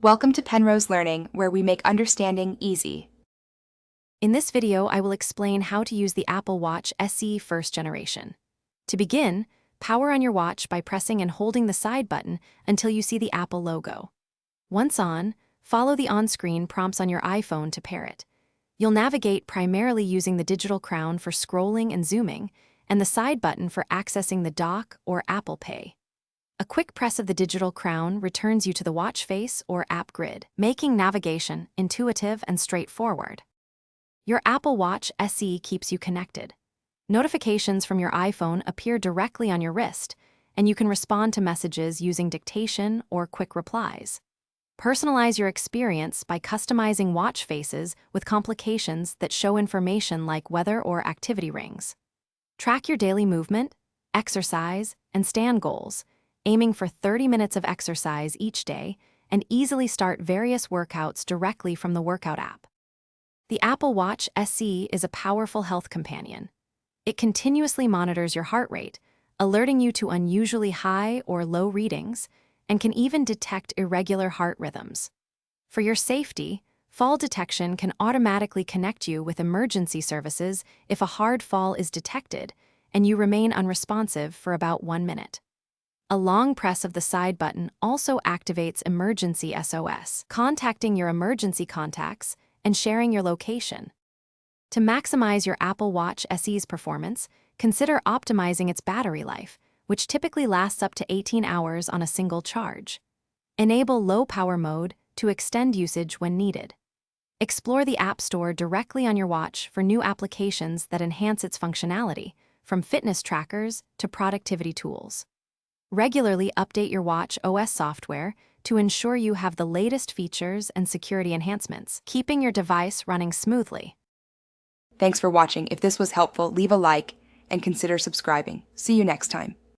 Welcome to Penrose Learning, where we make understanding easy. In this video, I will explain how to use the Apple Watch SE first generation. To begin, power on your watch by pressing and holding the side button until you see the Apple logo. Once on, follow the on-screen prompts on your iPhone to pair it. You'll navigate primarily using the digital crown for scrolling and zooming, and the side button for accessing the dock or Apple Pay. A quick press of the digital crown returns you to the watch face or app grid, making navigation intuitive and straightforward. Your Apple Watch SE keeps you connected. Notifications from your iPhone appear directly on your wrist, and you can respond to messages using dictation or quick replies. Personalize your experience by customizing watch faces with complications that show information like weather or activity rings. Track your daily movement, exercise, and stand goals, aiming for 30 minutes of exercise each day, and easily start various workouts directly from the workout app. The Apple Watch SE is a powerful health companion. It continuously monitors your heart rate, alerting you to unusually high or low readings, and can even detect irregular heart rhythms. For your safety, fall detection can automatically connect you with emergency services if a hard fall is detected and you remain unresponsive for about 1 minute. A long press of the side button also activates emergency SOS, contacting your emergency contacts and sharing your location. To maximize your Apple Watch SE's performance, consider optimizing its battery life, which typically lasts up to 18 hours on a single charge. Enable low power mode to extend usage when needed. Explore the App Store directly on your watch for new applications that enhance its functionality, from fitness trackers to productivity tools. Regularly update your WatchOS software to ensure you have the latest features and security enhancements, keeping your device running smoothly. Thanks for watching. If this was helpful, leave a like and consider subscribing. See you next time.